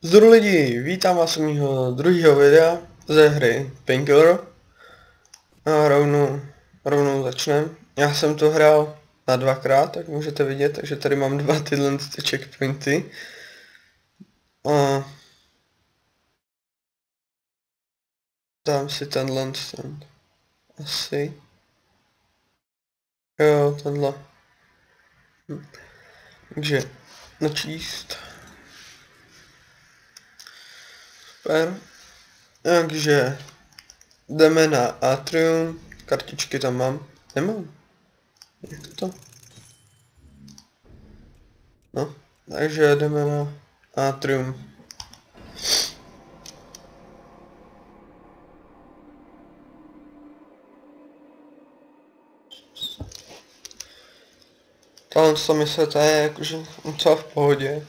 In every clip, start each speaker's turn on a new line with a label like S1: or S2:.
S1: Zdru lidi, vítám vás u mého druhého videa ze hry Painkiller. A rovnou začneme. Já jsem to hrál na dvakrát, tak můžete vidět, takže tady mám dva tyhle checkpointy. A dám si tenhle asi. Jo, tenhle. Takže načíst. Super. Takže jdeme na Atrium. Kartičky tam mám. Nemám. Jak to? No, takže jdeme na Atrium. Tohle co myslíte je jakože docela v pohodě.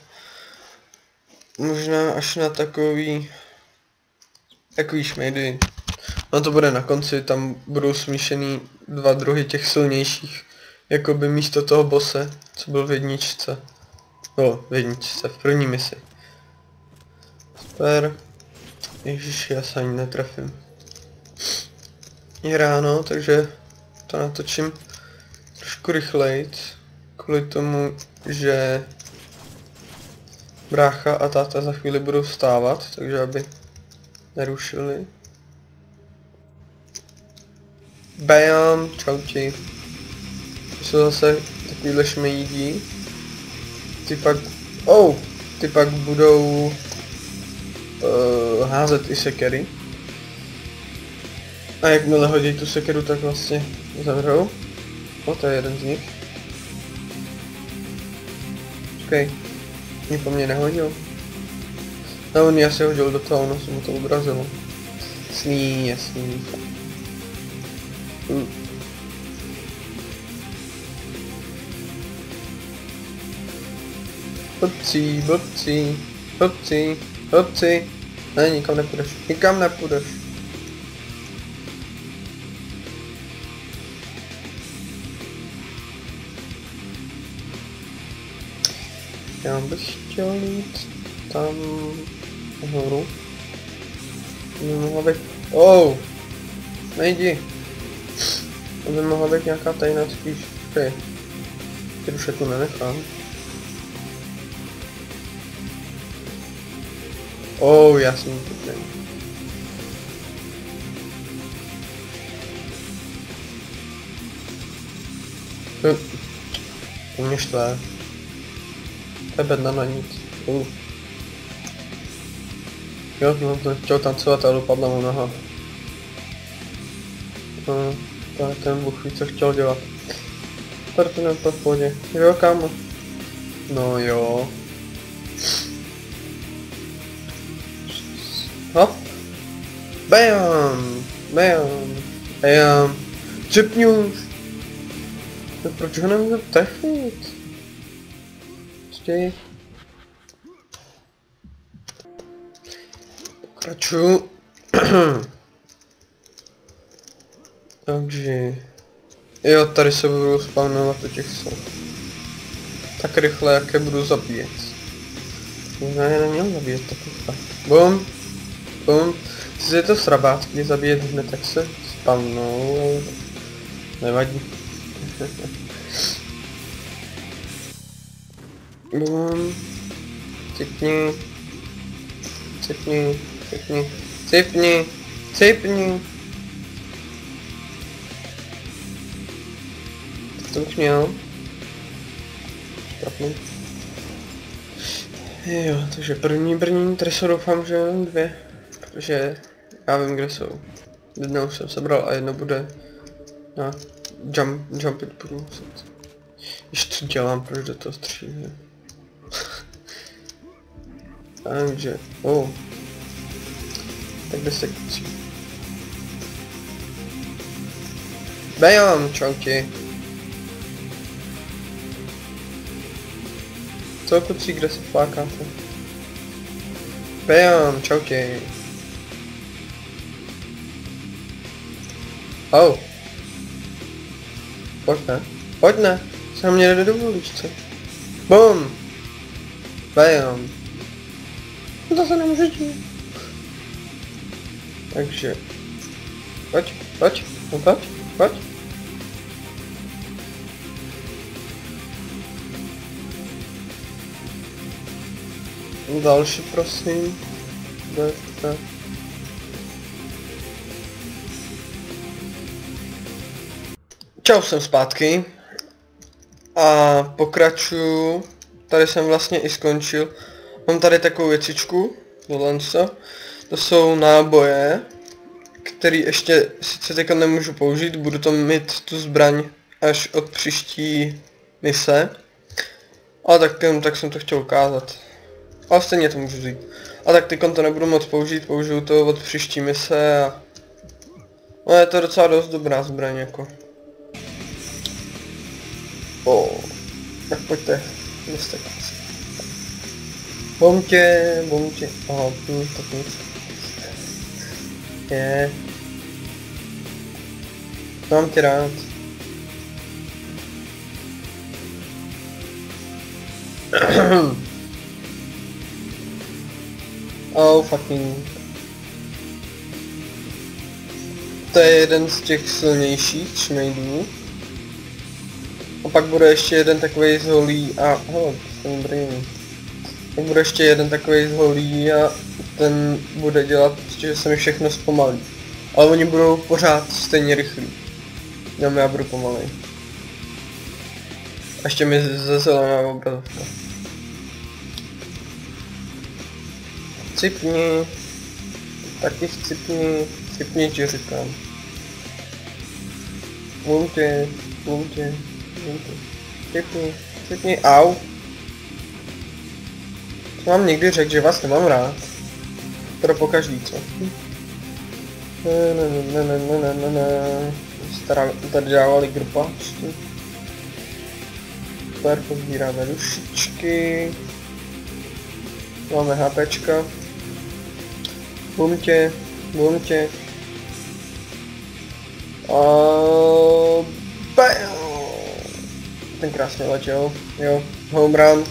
S1: Možná až na takový šmejdy. No to bude na konci, tam budou smíšený dva druhy těch silnějších. Jakoby místo toho bose, co byl v jedničce. No, v jedničce, v první misi. Super. Ježiši, já se ani netrefím. Je ráno, takže to natočím trošku rychlejc. Kvůli tomu, že brácha a táta za chvíli budou vstávat, takže aby nerušili. Bam, čauti. To jsou zase takovýhle šmejdí. Ty pak budou házet i sekery. A jakmile hodí tu sekeru, tak vlastně zavřou. O, to je jeden z nich. Počkej, mě po mně nehodil. No, on asi hodil do toho, ono se mu to obrazilo. Jasný. Blbci. Ne, nikam nepůjdeš. Já bych chtěl jít tam nahoru. Mohla být... Nejdi. To by mohla být nějaká tajná spíš. Okay. Ty už tu nenechám. Já jsem pěkný. To mě štve. Tebe na nic. Jo, no to chtěl tancovat, ale dopadla mu noha. To je ten Bůh ví, co chtěl dělat. Partner to v pohodě. Jo, kámo. No jo. Hop. Bam. Čipňuš. Proč ho nemůžu trefit? Počkej. Pokračuju. Takže... Jo, tady se budu spawnovat do těch slov. Tak rychle, jak je budu zabíjet. Možná je neměl zabíjet tak rychle. Bum. Si je to srabácký zabíjet hned, tak se spawnou, ale... Nevadí. Bum. Cipni. To už měl. Špatný. Jo, takže první brní, tady se doufám, že jenom dvě. Protože já vím, kde jsou. Jednou jsem sebral a jedno bude na jumpit budu muset. Ještě co dělám, proč do toho střílím. Takže, tak 10 kucí. Bam, čauti. Co kucí, kde se flákáte? Bam, čauti. Pojď ne. Se mě jde do voličce. Bum. Bam. To se nemůže dít. Takže... Pojď, pojď, no pojď, pojď. Další, prosím. Tak. Čau, jsem zpátky. A pokračuju. Tady jsem vlastně i skončil. Mám tady takovou věcičku. To jsou náboje, který ještě sice teďka nemůžu použít. Budu to mít tu zbraň až od příští mise. Ale tak jsem to chtěl ukázat. Ale stejně to můžu vzít. A tak teďka to nebudu moc použít, použiju to od příští mise a... No je to docela dost dobrá zbraň jako. Tak pojďte, nestekám se. Bomtě. Aha, tak nic. Je. Mám tě rád. Oh fucking. To je jeden z těch silnějších šmejdů. A pak bude ještě jeden takovej zholý a... Hele, jsem brýný. Pak bude ještě jeden takovej zholý a ten bude dělat, že se mi všechno zpomalí. Ale oni budou pořád stejně rychlí. Jenom já budu pomalej. A ještě mi zelená obrazovka. Cipni. Taky cipni ti říkám. Vůmtě. Cipni, au. Co vám někdy řekl, že vás nemám rád. Teda pokaždý, co? Tady dávali grupáčky. Super, pozbíráme dušičky. Máme HPčka. Bumtě. A bam! Ten krásně letěl. Jo, home run.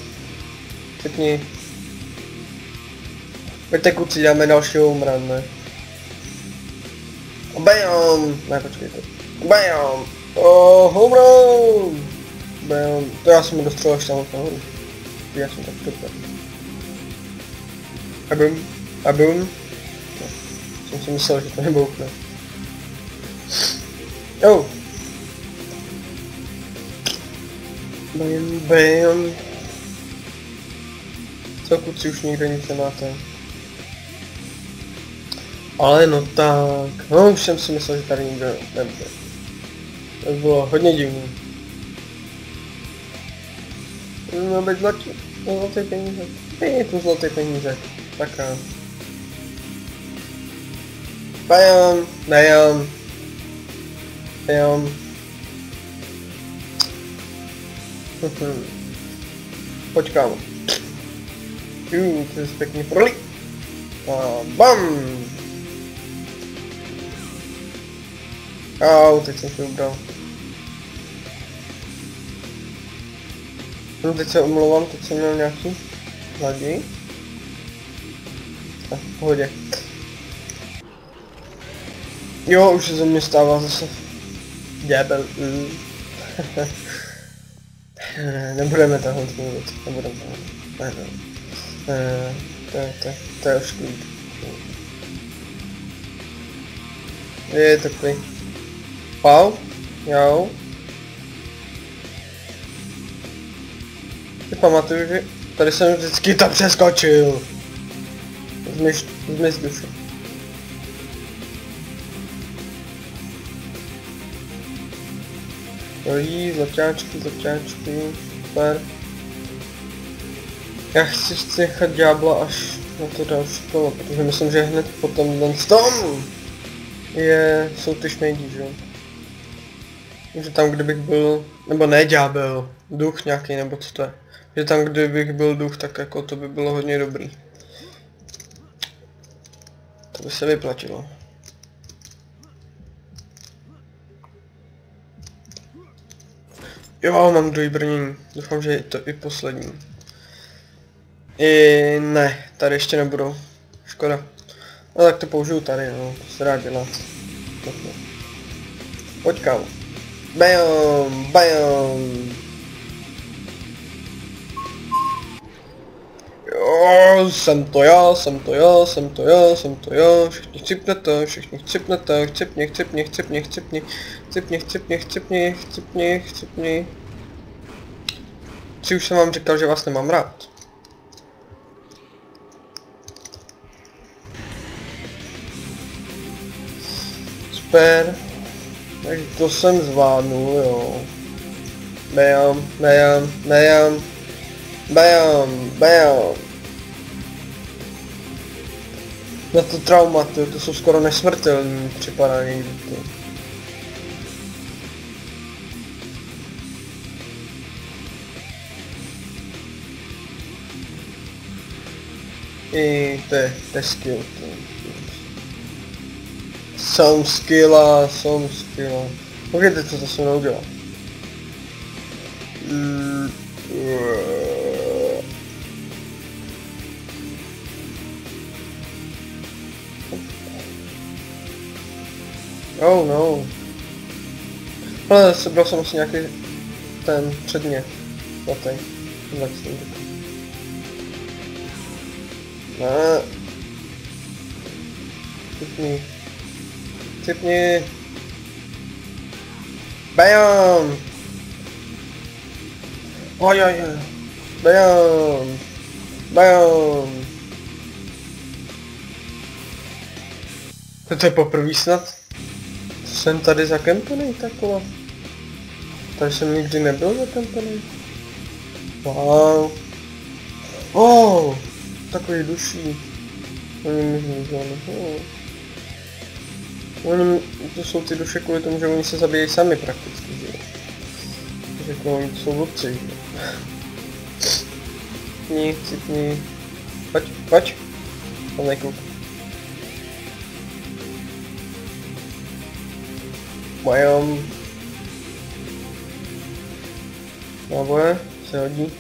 S1: Pěkně. Pojďte kuci, dáme další home run, ne? Bam! Ne, počkejte. Bam! Home run! Bam! To já jsem mi dostřelil až tam nahoru. Já jsem tak super. A boom. Jsem si myslel, že to neboukne. Oh! Bam. Co kuci, už nikde nic nemáte. Ale no tak, no už jsem si myslel, že tady nikdo nebude. To bylo hodně divný. No být zlatý peníze. Je tu zlatý peníze. Tak a... Bam. Pojď kámo. To je pěkný prolí. A bam! Au, teď jsem se ubral. No teď se omlouvám, teď jsem měl nějaký hladí. A v pohodě. Jo, už se ze mě stává zase. Ďábel. Nebudeme tohle mluvit, nebudeme tohle. To je už klid. Je takový. Wow, jo. Si pamatuju, že tady jsem vždycky to přeskočil. Zmiz duše. Jojí, zlaťáčky, super. Já chci nechat ďábla až na to další kolo, protože myslím, že hned potom tom jsou ty šmejdi, že jo. Že tam kdybych byl, nebo ne ďábel, duch nějaký, nebo co to je. Že tam kdybych byl duch, tak jako to by bylo hodně dobrý. To by se vyplatilo. Jo, mám druhý brnění. Doufám, že je to i poslední. Ne, tady ještě nebudou. Škoda. No tak to použiju tady, no, to se dá dělat. Pojď kámo. Bam, bam. Jo, jsem to já, jsem to já, jsem to já, jsem to já. Všichni chcipnete, všichni chcipnete, chcipni, chcipni, chcipni, chcipni, chcipni, chcipni, chcipni, chcipni, chcipni. Už jsem vám říkal, že vás nemám rád. Super. Takže to jsem zvládnul, jo. Bam, bam, bam. Bam, bam. Na to trauma, to jsou skoro nesmrtelný, připadá někdy to. I to je skill. Some skilla. Pojďte, co to se mnou dělá. Oh no. Ale sebral jsem si nějaký ten předmět. Zlatý. Ne. Cipni. Bam. Oj. Bam. Bam. To je poprvé snad. Jsem tady zakempený takhle. Tady jsem nikdy nebyl zakempený. Wow. Oh, takový duší. Oni, to jsou ty duše kvůli tomu, že oni se zabíjejí sami prakticky, že jo. Takže oni to jsou blbci, že jo. Cipni. Pojď. Tam nejkouk. Bajom. Náboje se hodí.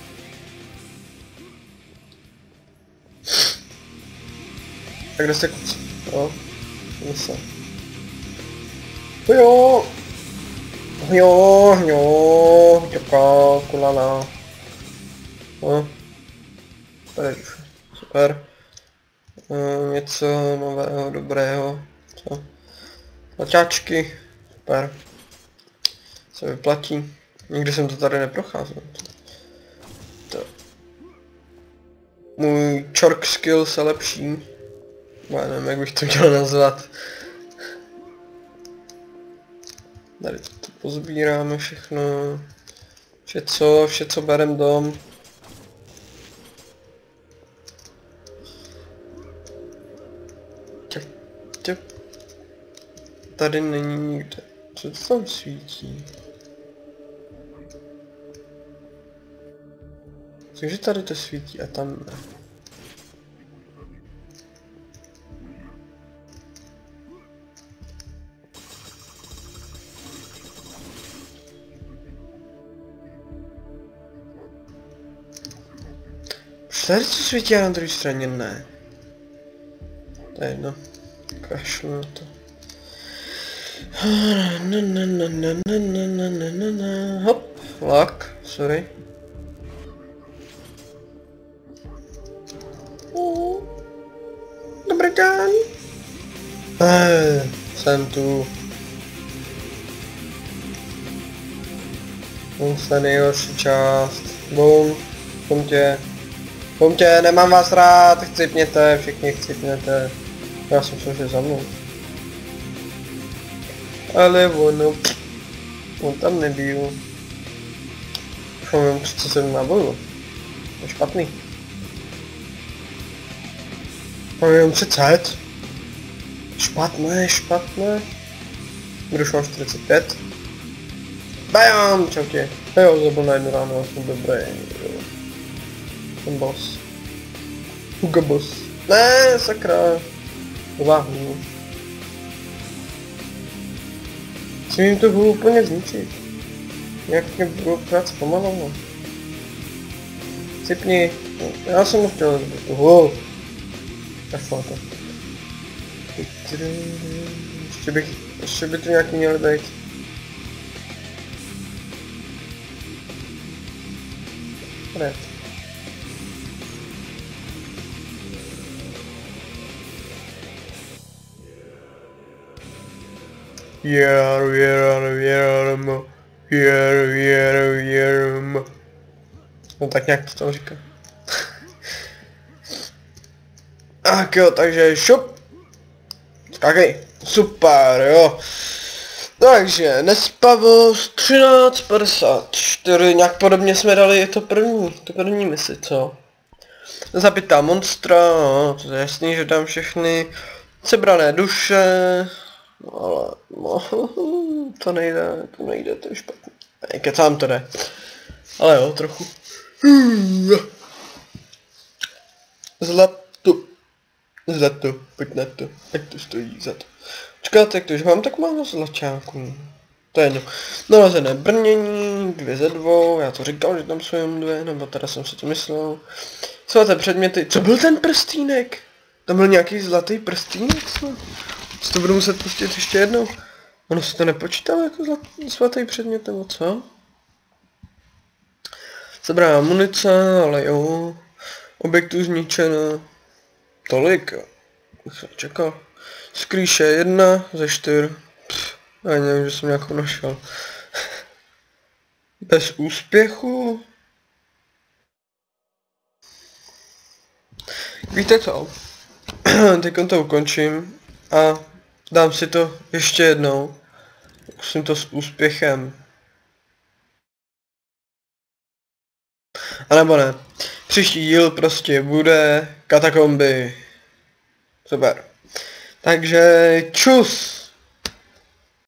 S1: Tak kde se kucí? Jo, se. Jo, těpka, kulana. No. Tady už. Super. Něco nového, dobrého. Co? Laťáčky. Super. Se vyplatí. Nikdy jsem to tady neprocházel. Můj čork skill se lepší. Já nevím, jak bych to měl nazvat. Tady to pozbíráme všechno. Vše co berem dom. Tady není nikde. Co to tam svítí? Takže tady to svítí a tam ne. Tady to svítí a na druhé straně ne. To je jedno. Kašlu na to. Hop, lak, sorry. Dobrý den. Jsem tu. To je nejhorší část. Bum, Pomtě, nemám vás rád, chcipněte, všichni chcipněte. Já jsem se že za mnou. Ale on tam nebyl. Už mám 37 nábojů. To je špatný. Mám jenom 30. Špatné. Když mám 45. Bam, čau tě. Jo, zabil na jednu ráno, já jsem dobrý. Jsem boss. Hugo boss. Ne, sakra. Váhu. Chci jim tu hru úplně zničit. Jak mě budou práce pomalu. Cipni. Já jsem chtěl tu hru. Tak má to. Ještě by to nějaký měl být. Red. No tak nějak to tam říká. Tak jo, takže šup. Skákej. Super, jo. Takže nespavost 13:54, nějak podobně jsme dali to první misi, co? Zabitá monstra, no, to je jasný, že dám všechny sebrané duše, no ale no, to nejde, to je špatný. Ne, kecám to jde. Ale jo, trochu. Zlato, pojď na to, ať to stojí za to. Počkáte, jak to už mám tak málo zlačáků. To je jedno. Nalazené brnění, 2 ze 2, já to říkal, že tam jsou jenom 2, nebo teda jsem si to myslel. Svaté předměty, co byl ten prstínek? Tam byl nějaký zlatý prstínek, co? To budu muset pustit ještě jednou. Ono se to nepočítalo jako svatý předmět, nebo co? Zabrá munice, ale jo. Objektů zničeno. Tolik, jo. Bych se čekal. Skrýše 1 ze 4. Já nevím, že jsem nějakou našel. Bez úspěchu. Víte co? Teď to ukončím a dám si to ještě jednou. Zkusím to s úspěchem. A nebo ne. Příští díl prostě bude katakomby. Super. Takže čus!